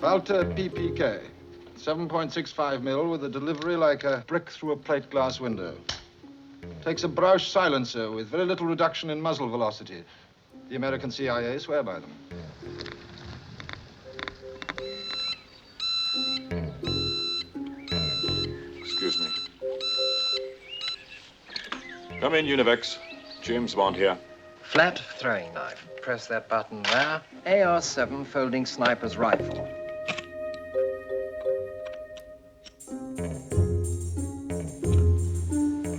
Falter PPK. 7.65 mil with a delivery like a brick through a plate glass window. Takes a Brausch silencer with very little reduction in muzzle velocity. The American CIA swear by them. Excuse me. Come in, Univex. James Bond here. Flat throwing knife. Press that button there. AR-7 folding sniper's rifle.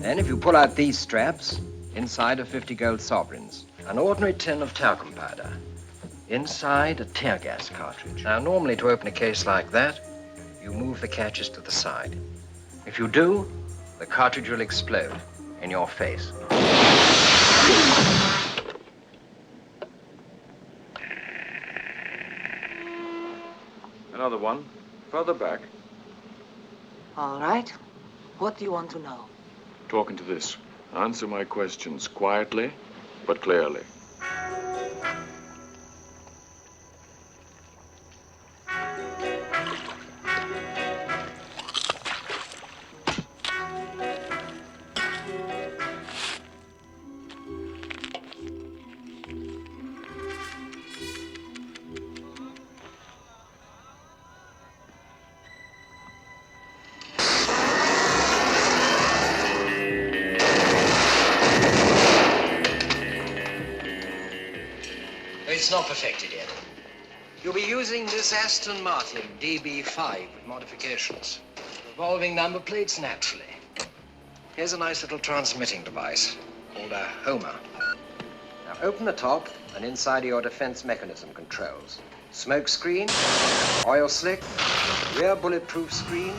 Then if you pull out these straps, inside are 50 gold sovereigns. An ordinary tin of talcum powder. Inside, a tear gas cartridge. Now, normally to open a case like that, you move the catches to the side. If you do, the cartridge will explode in your face. Another one, further back. All right. What do you want to know? Talking to this. Answer my questions quietly, but clearly. It's not perfected yet. You'll be using this Aston Martin DB5 with modifications. Revolving number plates, naturally. Here's a nice little transmitting device called a Homer. Now open the top, and inside are your defense mechanism controls. Smoke screen, oil slick, rear bulletproof screen,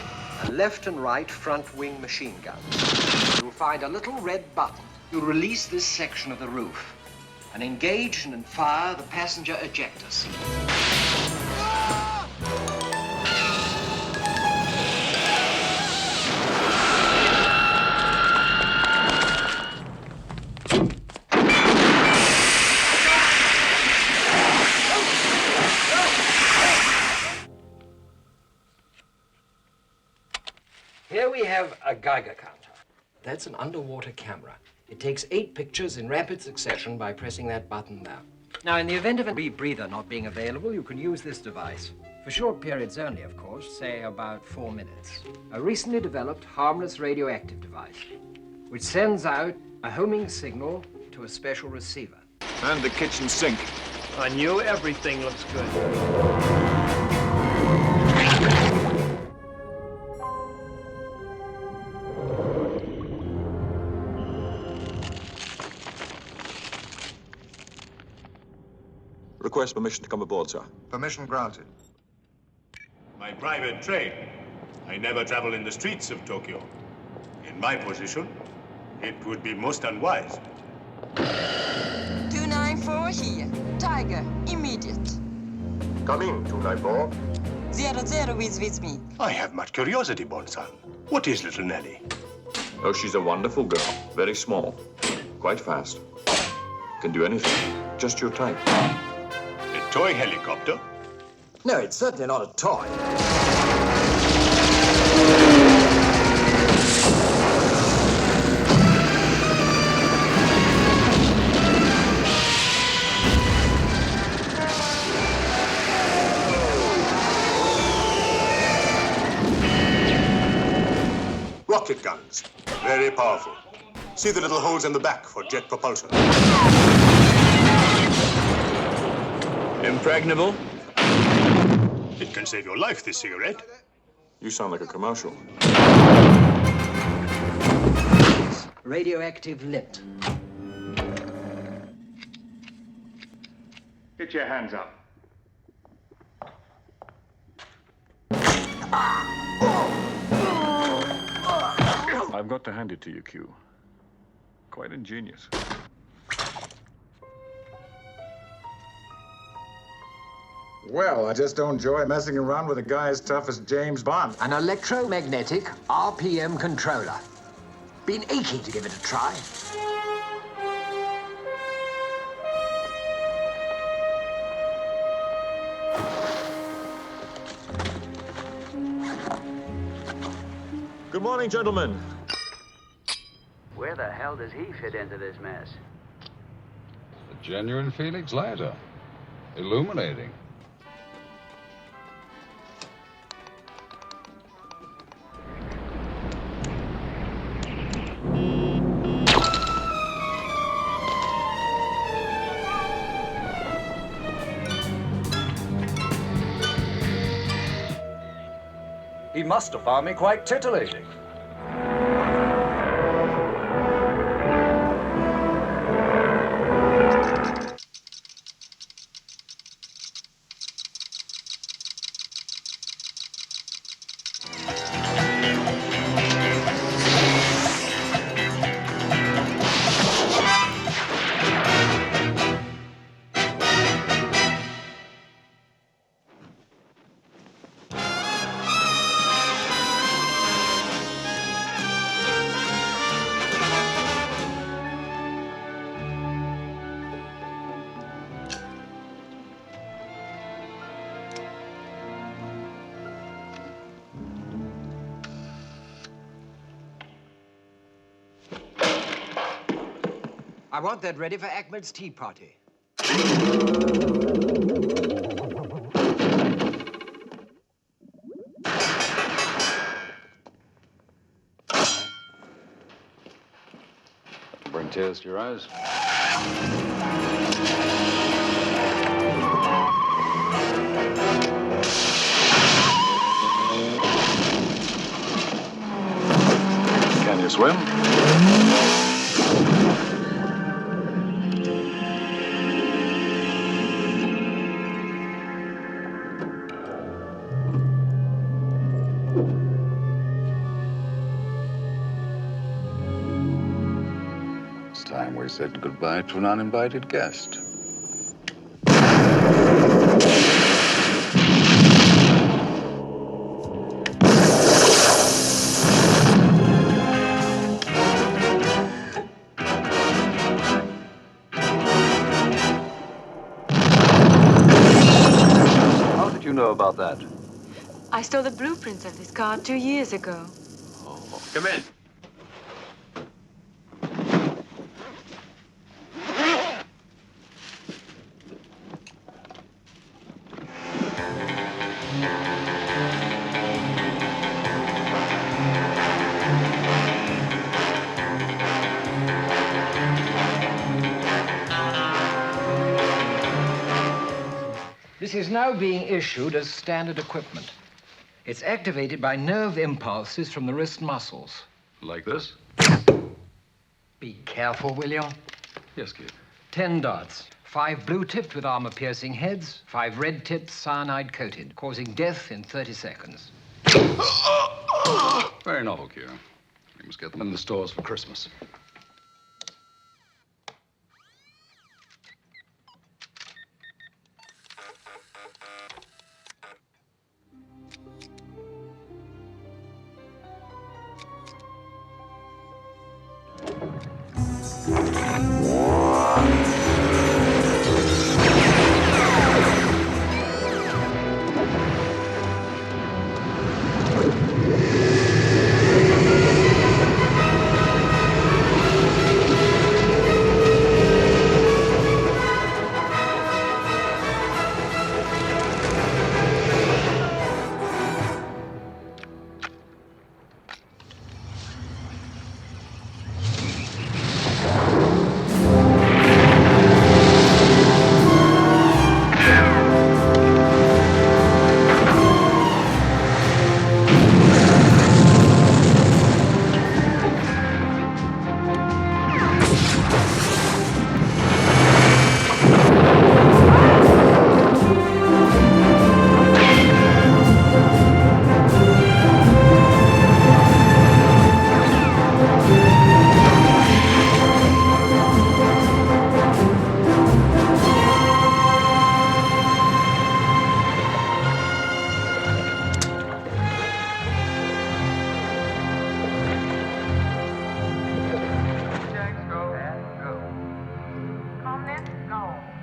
and left and right front wing machine gun. You'll find a little red button. You'll release this section of the roof and engage and fire the passenger ejector seat. Here we have a Geiger counter. That's an underwater camera. It takes 8 pictures in rapid succession by pressing that button there. Now, in the event of a rebreather not being available, you can use this device. For short periods only, of course, say about 4 minutes. A recently developed harmless radioactive device, which sends out a homing signal to a special receiver. And the kitchen sink. On you, everything looks good. Request permission to come aboard, sir. Permission granted. My private train. I never travel in the streets of Tokyo. In my position, it would be most unwise. 294 here. Tiger, immediate. Come in, 294. 00 is with me. I have much curiosity, Bon-san. What is little Nellie? Oh, she's a wonderful girl. Very small. Quite fast. Can do anything. Just your type. A toy helicopter? No, it's certainly not a toy. Rocket guns. Very powerful. See the little holes in the back for jet propulsion. Impregnable? It can save your life, this cigarette. You sound like a commercial. Radioactive lint. Get your hands up. I've got to hand it to you, Q. Quite ingenious. Well, I just don't enjoy messing around with a guy as tough as James Bond. An electromagnetic RPM controller. Been aching to give it a try. Good morning, gentlemen. Where the hell does he fit into this mess? A genuine Felix Leiter. Illuminating. He must have found me quite titillating. I want that ready for Ahmed's tea party. Bring tears to your eyes. Can you swim? It's time we said goodbye to an uninvited guest. How did you know about that? I stole the blueprints of this car 2 years ago. Come in. This is now being issued as standard equipment. It's activated by nerve impulses from the wrist muscles. Like this? Be careful, will you? Yes, kid. 10 dots. 5 blue-tipped with armor-piercing heads, 5 red-tipped cyanide-coated, causing death in 30 seconds. Very novel, Q. We must get them in the stores for Christmas.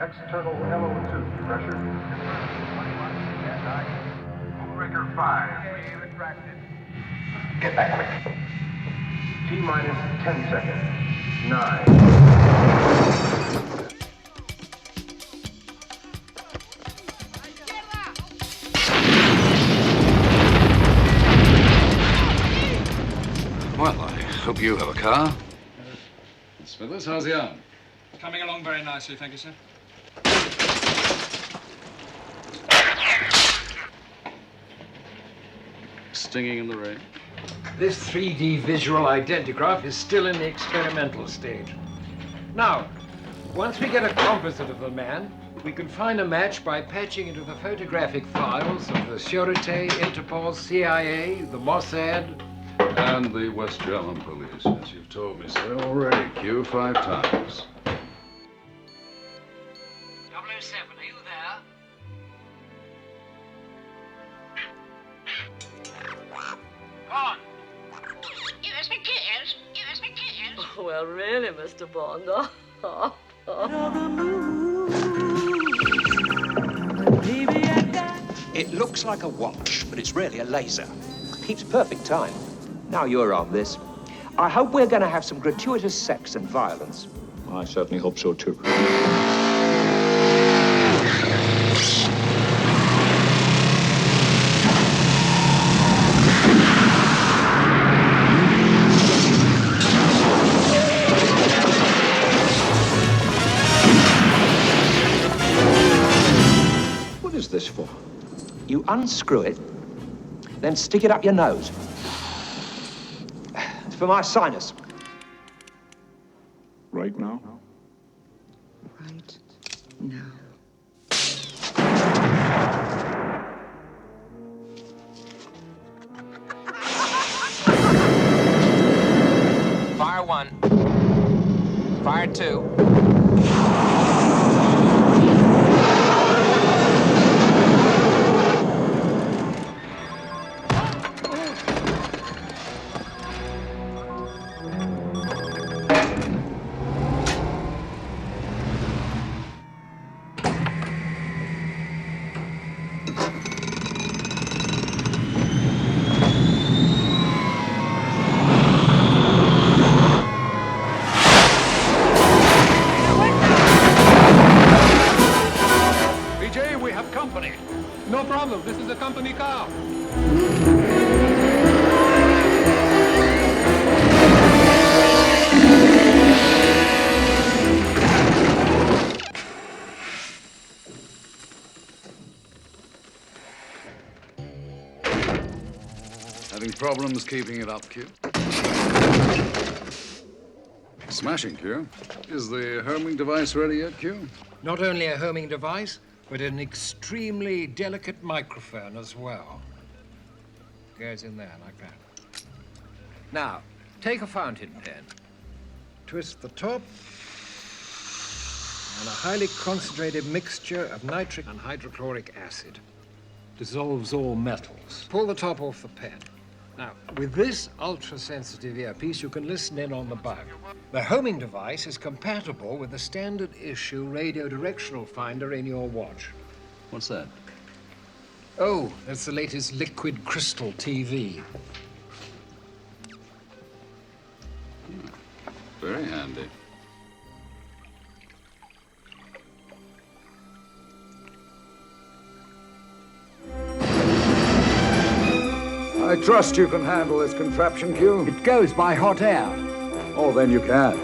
External LO2 pressure. Moonraker 5. Retracted. Get back quick. T-minus 10 seconds. 9. Well, I hope you have a car. Smithers, how's the arm? Coming along very nicely, thank you, sir. Stinging in the rain. This 3D visual identigraph is still in the experimental stage. Now, once we get a composite of the man, we can find a match by patching into the photographic files of the Sûreté, Interpol, CIA, the Mossad, And the West German police, as you've told me so already, Q, 5 times. 007, are you there? Go on. Give us a kiss. Give us a kiss. Oh, well, really, Mr. Bond. It looks like a watch, but it's really a laser. Keeps perfect time. Now you're on this. I hope we're going to have some gratuitous sex and violence. I certainly hope so, too. What is this for? You unscrew it, then stick it up your nose. It's for my sinus. Right now? Right now. Fire 1. Fire 2. No problem. This is a company car. Having problems keeping it up, Q? Smashing, Q. Is the homing device ready yet, Q? Not only a homing device, but an extremely delicate microphone as well. Goes in there like that. Now, take a fountain pen, twist the top, and a highly concentrated mixture of nitric and hydrochloric acid. Dissolves all metals. Pull the top off the pen. Now, with this ultra-sensitive earpiece, you can listen in on the bug. The homing device is compatible with the standard issue radio directional finder in your watch. What's that? Oh, that's the latest liquid crystal TV. Very handy. I trust you can handle this contraption, Q. It goes by hot air. Oh, then you can.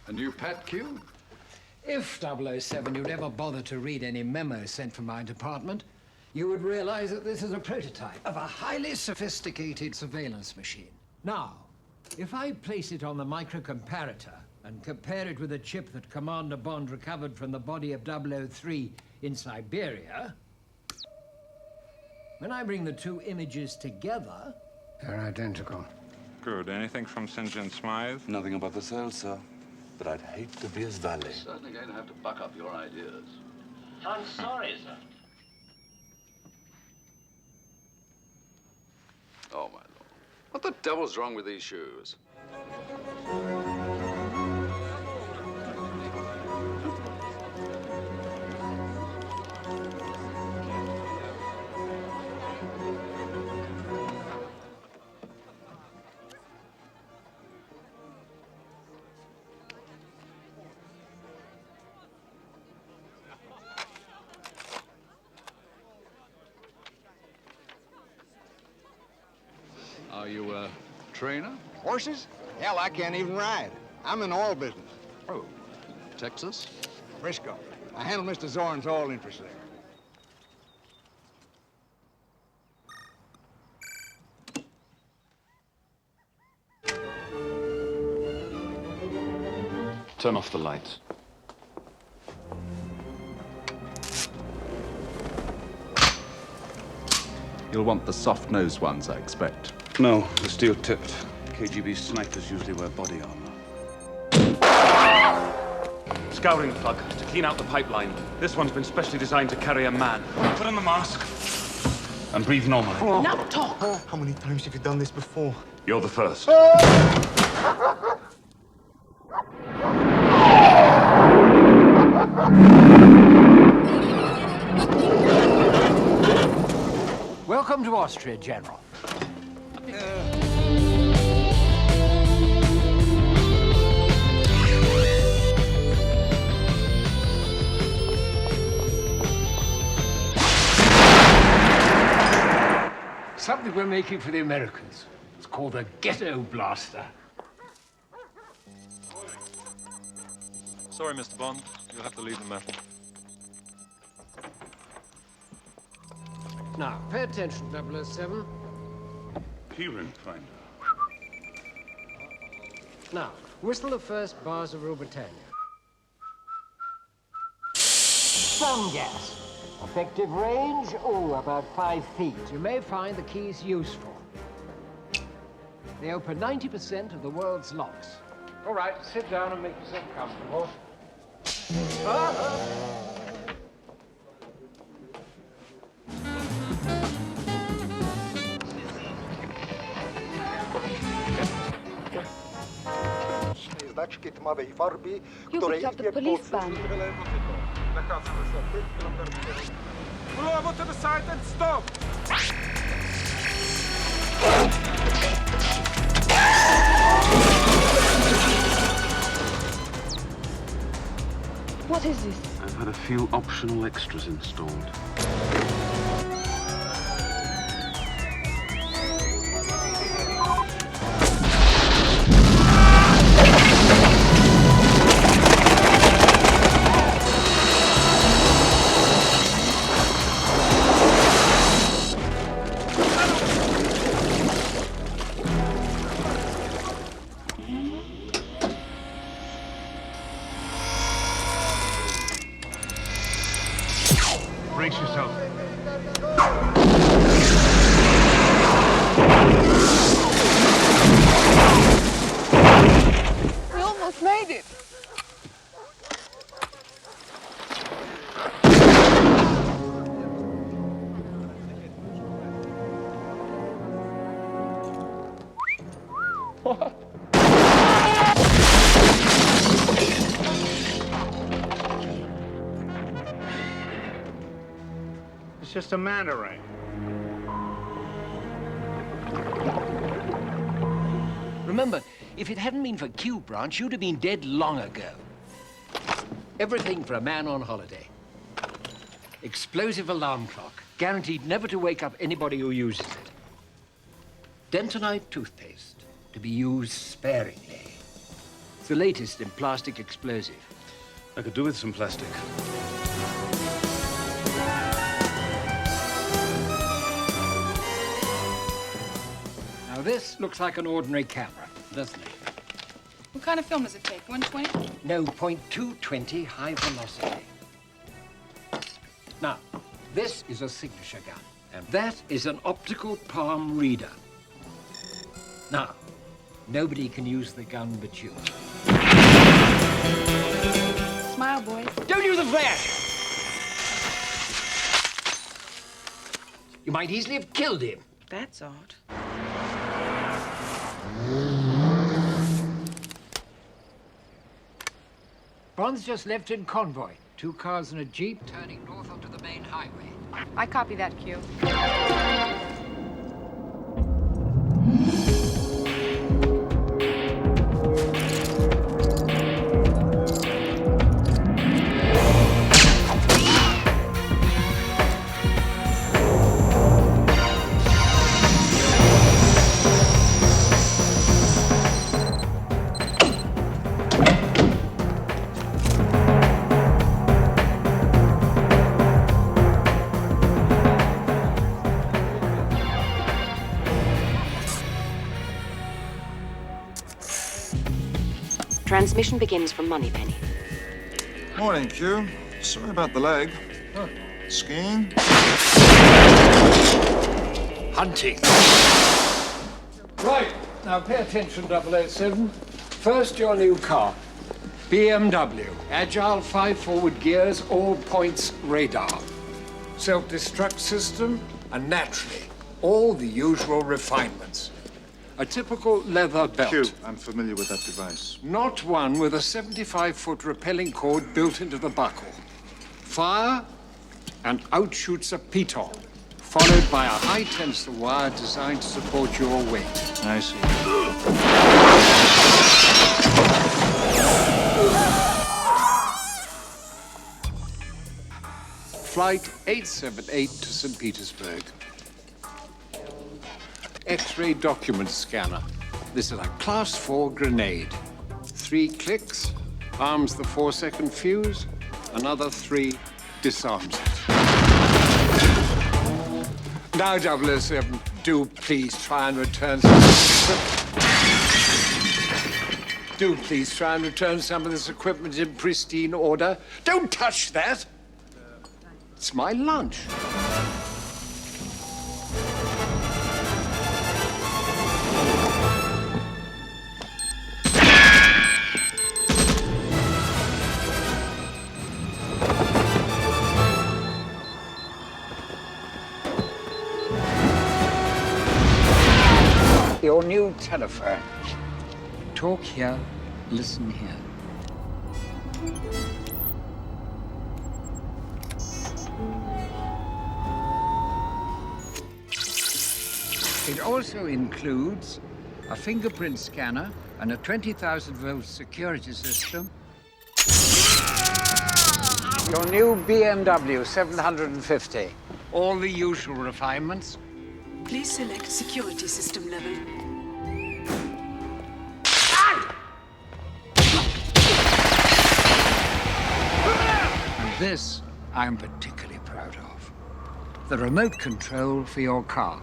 A new pet, Q? If 007 you'd ever bother to read any memos sent from my department, you would realize that this is a prototype of a highly sophisticated surveillance machine. Now, if I place it on the microcomparator and compare it with a chip that Commander Bond recovered from the body of 003 in Siberia, When I bring the two images together, they're identical. Good. Anything from St. John Smythe? Nothing about the sale, sir. But I'd hate to be his valet. Certainly going to have to buck up your ideas. I'm sorry, sir. Oh, my lord. What the devil's wrong with these shoes? Are you a trainer? Horses? Hell, I can't even ride. I'm in the oil business. Oh, Texas? Frisco. I handle Mr. Zorn's oil interest there. Turn off the lights. You'll want the soft-nosed ones, I expect. No, the steel-tipped. KGB snipers usually wear body armor. Scouring plug to clean out the pipeline. This one's been specially designed to carry a man. Put on the mask. And breathe normally. Now talk! How many times have you done this before? You're the first. Welcome to Austria, General. Something we're making for the Americans. It's called a ghetto blaster. Sorry, Mr. Bond. You'll have to leave the metal. Now, pay attention, 007. Keyring finder. Now, whistle the first bars of Rule Britannia. Sun gas. Effective range, about 5 feet. You may find the keys useful. They open 90% of the world's locks. All right, sit down and make yourself comfortable. You picked up the police band. Pull over to the side and stop! What is this? I've had a few optional extras installed. Brace yourself. We almost made it. It's just a Mandarin. Remember, if it hadn't been for Q Branch, you'd have been dead long ago. Everything for a man on holiday. Explosive alarm clock, guaranteed never to wake up anybody who uses it. Dentonite toothpaste, to be used sparingly. It's the latest in plastic explosive. I could do with some plastic. Now this looks like an ordinary camera, doesn't it? What kind of film does it take? 120? No, .220 high velocity. Now, this is a signature gun. And that is an optical palm reader. Now, nobody can use the gun but you. Smile, boys. Don't use the flash! You might easily have killed him. That's odd. Bond's just left in convoy. 2 cars and a jeep turning north onto the main highway. I copy that, Q. Transmission begins from Moneypenny. Morning, Q. Sorry about the leg. Oh, skiing? Hunting. Right, now pay attention, 007. First, your new car. BMW. Agile 5 forward gears, all points radar. Self-destruct system, and naturally, all the usual refinements. A typical leather belt. Q, I'm familiar with that device. Not one with a 75-foot rappelling cord built into the buckle. Fire, and out shoots a piton, followed by a high-tensile wire designed to support your weight. I see. Flight 878 to St. Petersburg. X-ray document scanner. This is a Class 4 grenade. 3 clicks, arms the 4-second fuse. Another 3 disarms it. Now, 007, do please try and return Do please try and return some of this equipment in pristine order. Don't touch that! It's my lunch. Your new telephone. Talk here, listen here. It also includes a fingerprint scanner and a 20,000-volt security system. Your new BMW 750. All the usual refinements. Please select security system level. And this I'm particularly proud of. The remote control for your car.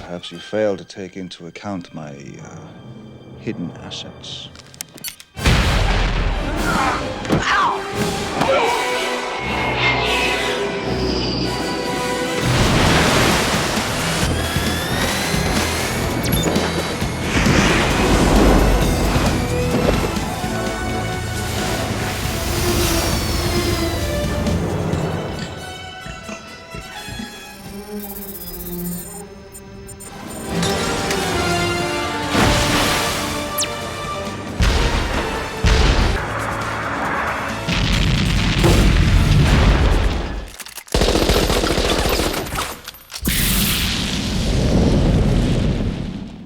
Perhaps you fail to take into account my hidden assets.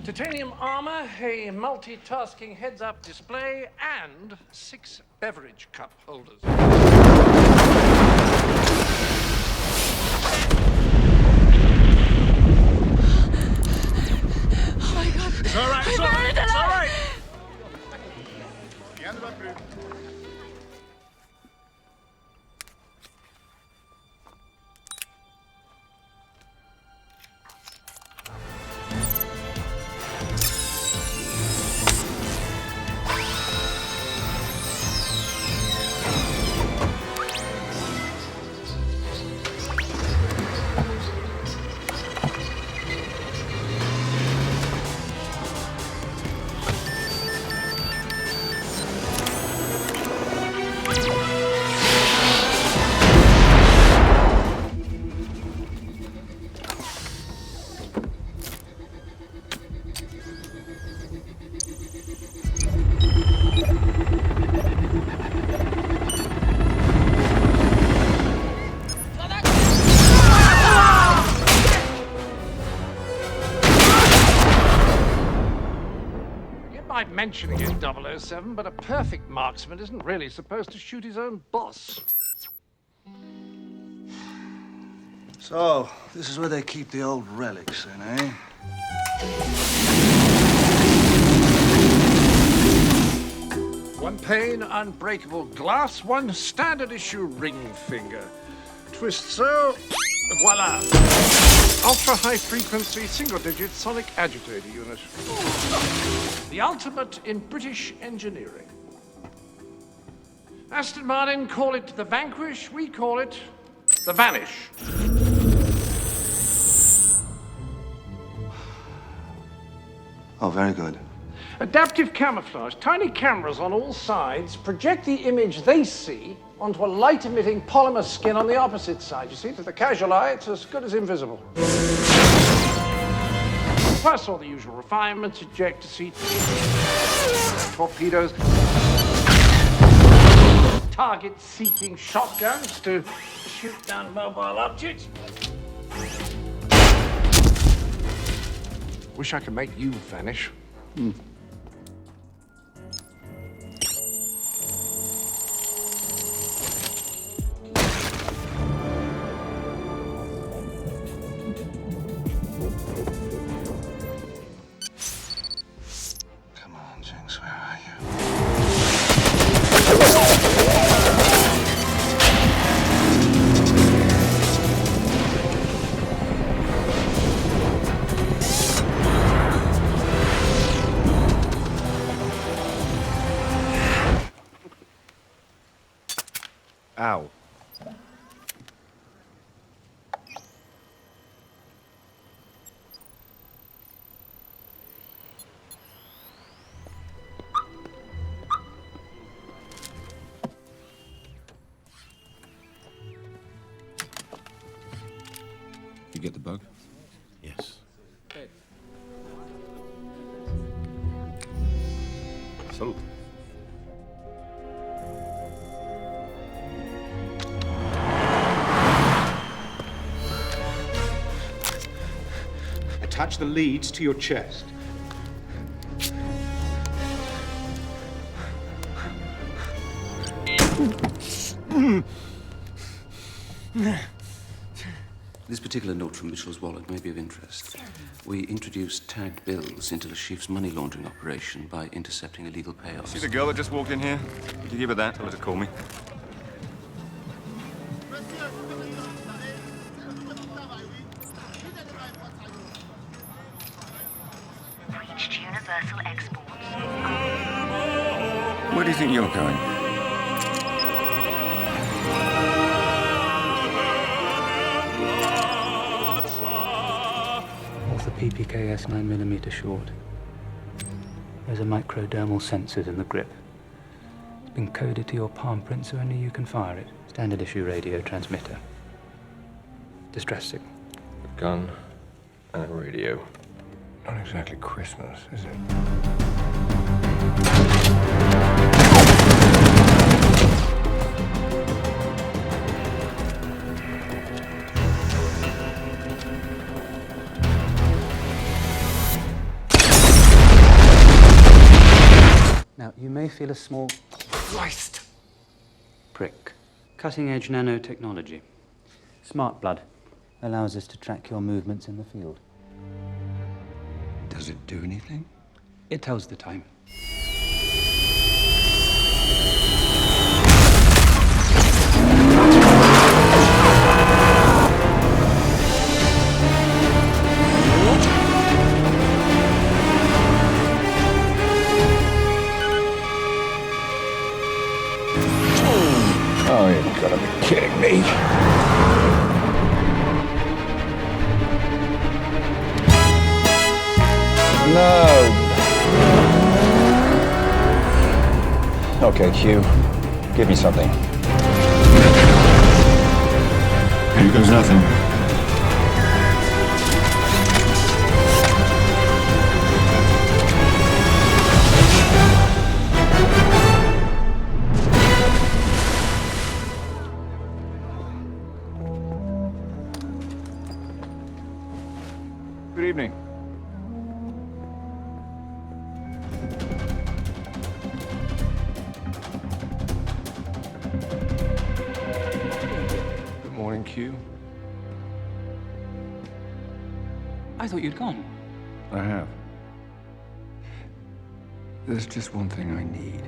Titanium armor, a multitasking heads-up display, and 6 beverage cup holders. mentioning it, 007, but a perfect marksman isn't really supposed to shoot his own boss. So, this is where they keep the old relics in, eh? One pane, unbreakable glass, one standard issue ring finger. Twist so, voila. Ultra-high frequency, single-digit sonic agitator unit. The ultimate in British engineering. Aston Martin call it the Vanquish, we call it the Vanish. Oh, very good. Adaptive camouflage. Tiny cameras on all sides project the image they see onto a light-emitting polymer skin on the opposite side. You see, to the casual eye, it's as good as invisible. Plus all the usual refinements, ejector seat, torpedoes, target-seeking shotguns to shoot down mobile objects. Wish I could make you vanish. Come on, Jinx, where are you? Ow. You get the bug? Yes. Salute. Attach the leads to your chest. This particular note from Mitchell's wallet may be of interest. We introduced tagged bills into the chief's money laundering operation by intercepting illegal payoffs. See the girl that just walked in here? Did you give her that? Tell her to call me. Reached Universal Exports. Where do you think you're going? Off the PPKS 9mm short. There's a microdermal sensor in the grip. It's been coded to your palm print so only you can fire it. Standard issue radio transmitter. Distress signal. A gun and a radio. Not exactly Christmas, is it? Now, you may feel a small Christ! prick. Cutting-edge nanotechnology. Smart blood. Allows us to track your movements in the field. Does it do anything? It tells the time. Oh, you've got to be kidding me. No. Okay, Q. Give me something. Here goes nothing. Good evening. Q? I thought you'd gone. I have. There's just one thing I need.